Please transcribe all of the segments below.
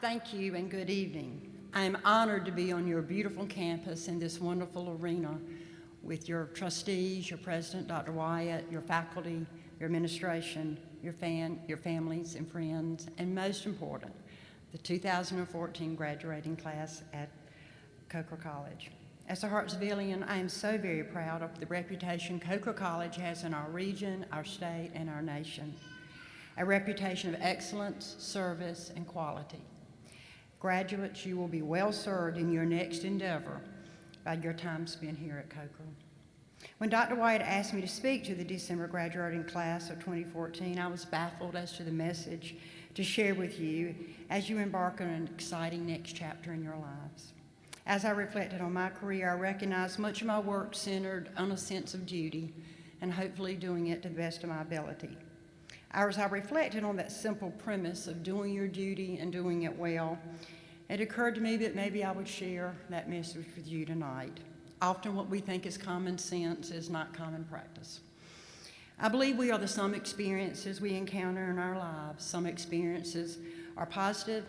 Thank you and good evening. I am honored to be on your beautiful campus in this wonderful arena with your trustees, your president, Dr. Wyatt, your faculty, your administration, your families and friends, and most important, the 2014 graduating class at Coker College. As a Hartsvillian, I am so very proud of the reputation Coker College has in our region, our state, and our nation. A reputation of excellence, service, and quality. Graduates, you will be well served in your next endeavor by your time spent here at Coker. When Dr. White asked me to speak to the December graduating class of 2014, I was baffled as to the message to share with you as you embark on an exciting next chapter in your lives. As I reflected on my career, I recognized much of my work centered on a sense of duty and hopefully doing it to the best of my ability. As I reflected on that simple premise of doing your duty and doing it well, it occurred to me that maybe I would share that message with you tonight. Often what we think is common sense is not common practice. I believe we are the sum experiences we encounter in our lives. Some experiences are positive,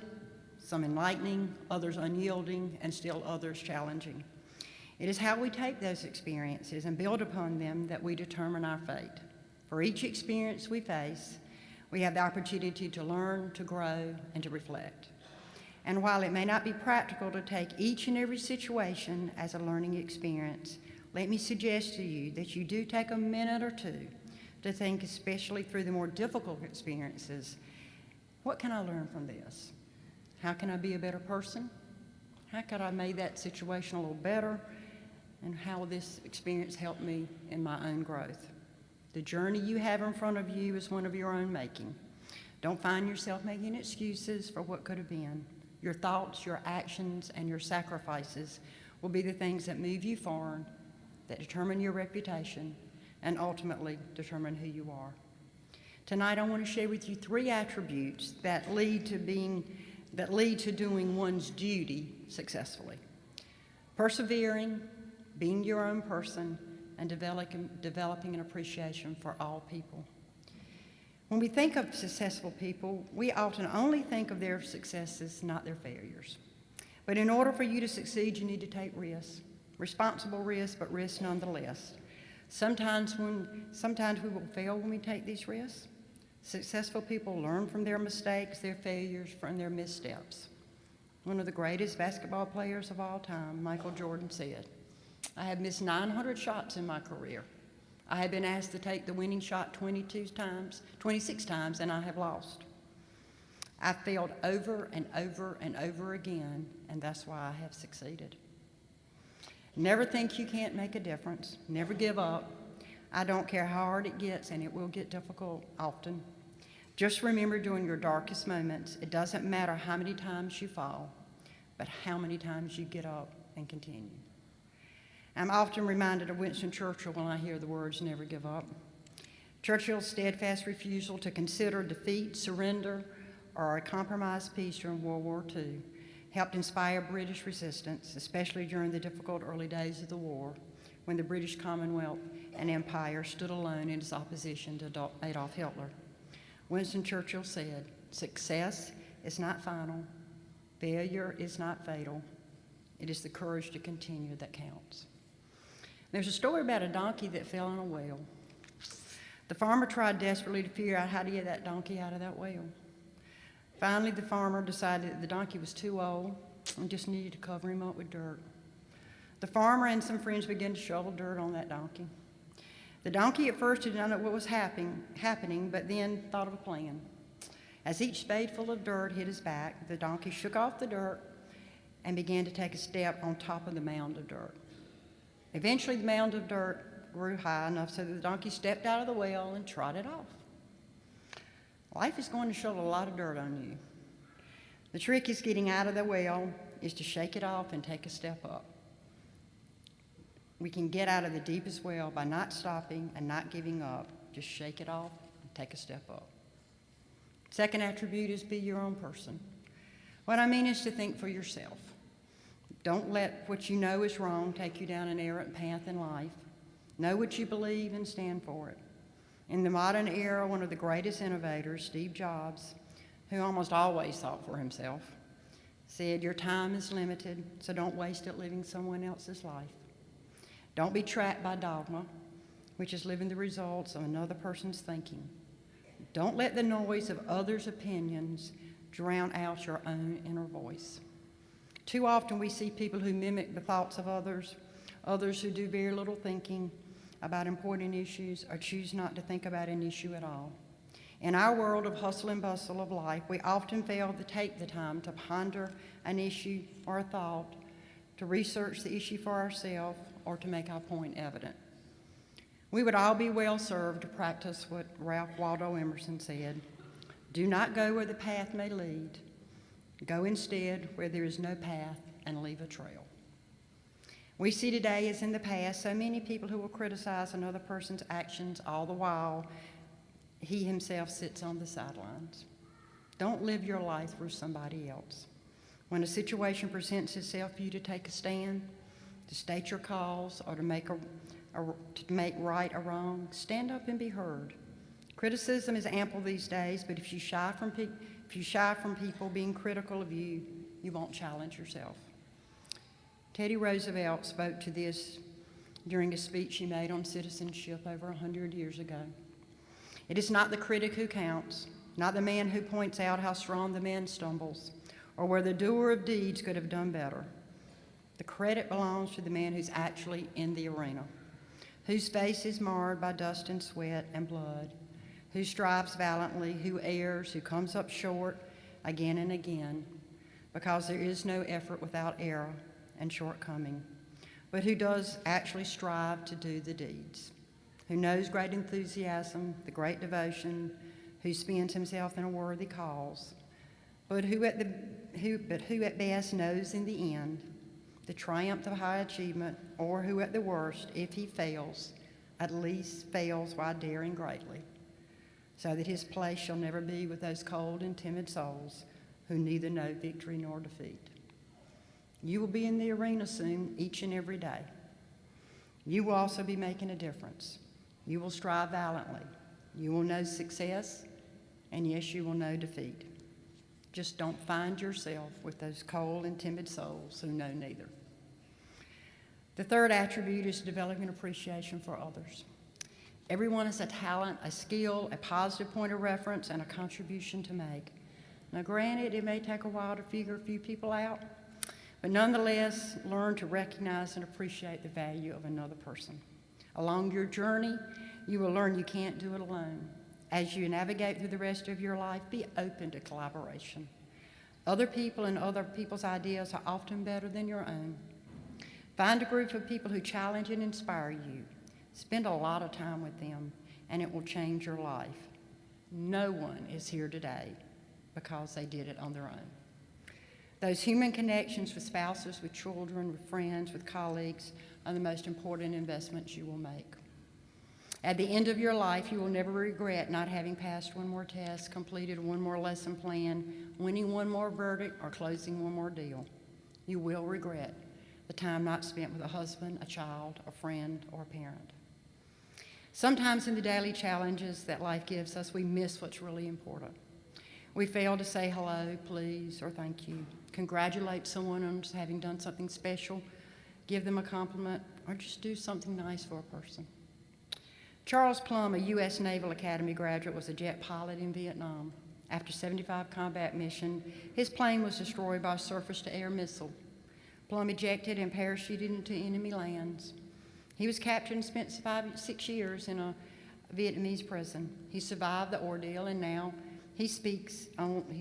some enlightening, others unyielding, and still others challenging. It is how we take those experiences and build upon them that we determine our fate. For each experience we face, we have the opportunity to learn, to grow, and to reflect. And while it may not be practical to take each and every situation as a learning experience, let me suggest to you that you do take a minute or two to think, especially through the more difficult experiences, what can I learn from this? How can I be a better person? How could I make that situation a little better? And how will this experience help me in my own growth? The journey you have in front of you is one of your own making. Don't find yourself making excuses for what could have been. Your thoughts, your actions, and your sacrifices will be the things that move you forward, that determine your reputation, and ultimately determine who you are. Tonight I want to share with you 3 attributes that lead to doing one's duty successfully. Persevering, being your own person, and developing an appreciation for all people. When we think of successful people, we often only think of their successes, not their failures. But in order for you to succeed, you need to take risks, responsible risks, but risks nonetheless. Sometimes we will fail when we take these risks. Successful people learn from their mistakes, their failures, from their missteps. One of the greatest basketball players of all time, Michael Jordan, said, "I have missed 900 shots in my career. I have been asked to take the winning shot 26 times, and I have lost. I failed over and over and over again, and that's why I have succeeded." Never think you can't make a difference. Never give up. I don't care how hard it gets, and it will get difficult often. Just remember, during your darkest moments, it doesn't matter how many times you fall, but how many times you get up and continue. I'm often reminded of Winston Churchill when I hear the words, "never give up." Churchill's steadfast refusal to consider defeat, surrender, or a compromised peace during World War II helped inspire British resistance, especially during the difficult early days of the war, when the British Commonwealth and Empire stood alone in its opposition to Adolf Hitler. Winston Churchill said, "Success is not final. Failure is not fatal. It is the courage to continue that counts." There's a story about a donkey that fell in a well. The farmer tried desperately to figure out how to get that donkey out of that well. Finally, the farmer decided that the donkey was too old and just needed to cover him up with dirt. The farmer and some friends began to shovel dirt on that donkey. The donkey at first did not know what was happening, but then thought of a plan. As each spadeful of dirt hit his back, the donkey shook off the dirt and began to take a step on top of the mound of dirt. Eventually, the mound of dirt grew high enough so that the donkey stepped out of the well and trotted off. Life is going to shovel a lot of dirt on you. The trick is getting out of the well is to shake it off and take a step up. We can get out of the deepest well by not stopping and not giving up. Just shake it off and take a step up. Second attribute is be your own person. What I mean is to think for yourself. Don't let what you know is wrong take you down an errant path in life. Know what you believe and stand for it. In the modern era, one of the greatest innovators, Steve Jobs, who almost always thought for himself, said, "Your time is limited, so don't waste it living someone else's life. Don't be trapped by dogma, which is living the results of another person's thinking. Don't let the noise of others' opinions drown out your own inner voice." Too often we see people who mimic the thoughts of others who do very little thinking about important issues or choose not to think about an issue at all. In our world of hustle and bustle of life, we often fail to take the time to ponder an issue or a thought, to research the issue for ourselves, or to make our point evident. We would all be well served to practice what Ralph Waldo Emerson said: "Do not go where the path may lead. Go instead where there is no path and leave a trail." We see today, as in the past, so many people who will criticize another person's actions all the while he himself sits on the sidelines. Don't live your life through somebody else. When a situation presents itself for you to take a stand, to state your cause, or to make right a wrong, stand up and be heard. Criticism is ample these days, but if you shy from people being critical of you, you won't challenge yourself. Teddy Roosevelt spoke to this during a speech he made on citizenship over 100 years ago. It is not the critic who counts, not the man who points out how strong the man stumbles, or where the doer of deeds could have done better. The credit belongs to the man who's actually in the arena, whose face is marred by dust and sweat and blood, who strives valiantly, who errs, who comes up short again and again, because there is no effort without error and shortcoming, but who does actually strive to do the deeds, who knows great enthusiasm, the great devotion, who spends himself in a worthy cause, but who at best knows in the end the triumph of high achievement, or who at the worst, if he fails, at least fails while daring greatly, so that his place shall never be with those cold and timid souls who neither know victory nor defeat. You will be in the arena soon, each and every day. You will also be making a difference. You will strive valiantly. You will know success, and yes, you will know defeat. Just don't find yourself with those cold and timid souls who know neither. The third attribute is developing appreciation for others. Everyone has a talent, a skill, a positive point of reference, and a contribution to make. Now, granted, it may take a while to figure a few people out, but nonetheless, learn to recognize and appreciate the value of another person. Along your journey, you will learn you can't do it alone. As you navigate through the rest of your life, be open to collaboration. Other people and other people's ideas are often better than your own. Find a group of people who challenge and inspire you. Spend a lot of time with them, and it will change your life. No one is here today because they did it on their own. Those human connections with spouses, with children, with friends, with colleagues are the most important investments you will make. At the end of your life, you will never regret not having passed one more test, completed one more lesson plan, winning one more verdict, or closing one more deal. You will regret the time not spent with a husband, a child, a friend, or a parent. Sometimes in the daily challenges that life gives us, we miss what's really important. We fail to say hello, please, or thank you, congratulate someone on having done something special, give them a compliment, or just do something nice for a person. Charles Plum, a U.S. Naval Academy graduate, was a jet pilot in Vietnam. After 75 combat mission, his plane was destroyed by a surface-to-air missile. Plum ejected and parachuted into enemy lands. He was captured and spent 6 years in a Vietnamese prison. He survived the ordeal, and now he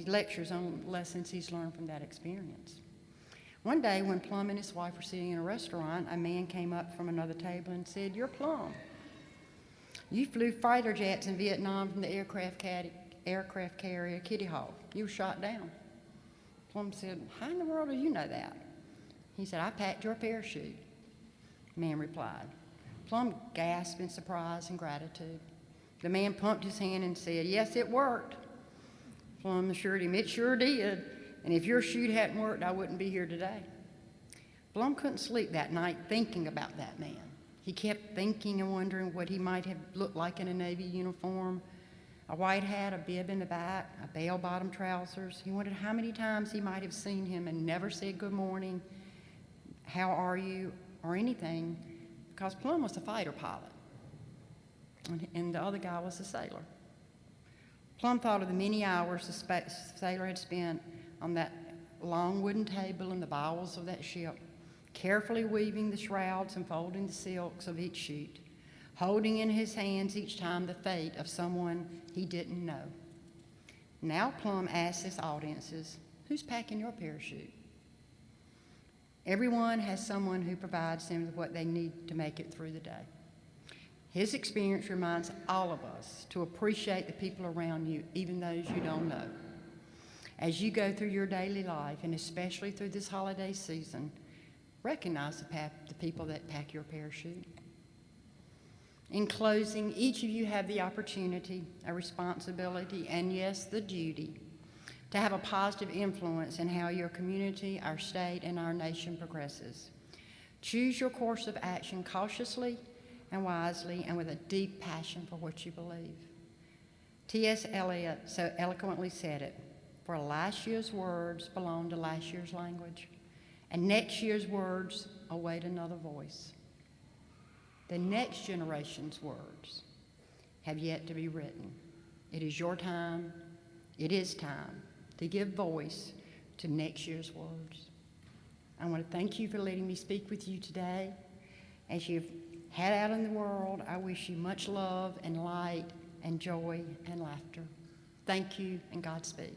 lectures on lessons he's learned from that experience. One day, when Plum and his wife were sitting in a restaurant, a man came up from another table and said, "You're Plum. You flew fighter jets in Vietnam from the aircraft carrier Kitty Hawk. You were shot down." Plum said, "How in the world do you know that?" He said, "I packed your parachute." The man replied. Plum gasped in surprise and gratitude. The man pumped his hand and said, "Yes, it worked." Plum assured him, "It sure did, and if your chute hadn't worked, I wouldn't be here today." Plum couldn't sleep that night thinking about that man. He kept thinking and wondering what he might have looked like in a Navy uniform, a white hat, a bib in the back, a bell-bottom trousers. He wondered how many times he might have seen him and never said good morning, how are you, or anything, because Plum was a fighter pilot, and the other guy was a sailor. Plum thought of the many hours the sailor had spent on that long wooden table in the bowels of that ship, carefully weaving the shrouds and folding the silks of each sheet, holding in his hands each time the fate of someone he didn't know. Now Plum asks his audiences, who's packing your parachute? Everyone has someone who provides them with what they need to make it through the day. His experience reminds all of us to appreciate the people around you, even those you don't know. As you go through your daily life, and especially through this holiday season, recognize the people that pack your parachute. In closing, each of you have the opportunity, a responsibility, and yes, the duty to have a positive influence in how your community, our state, and our nation progresses. Choose your course of action cautiously and wisely and with a deep passion for what you believe. T.S. Eliot so eloquently said it, for last year's words belong to last year's language, and next year's words await another voice. The next generation's words have yet to be written. It is your time, it is time to give voice to next year's words. I want to thank you for letting me speak with you today. As you've head out in the world, I wish you much love and light and joy and laughter. Thank you and Godspeed.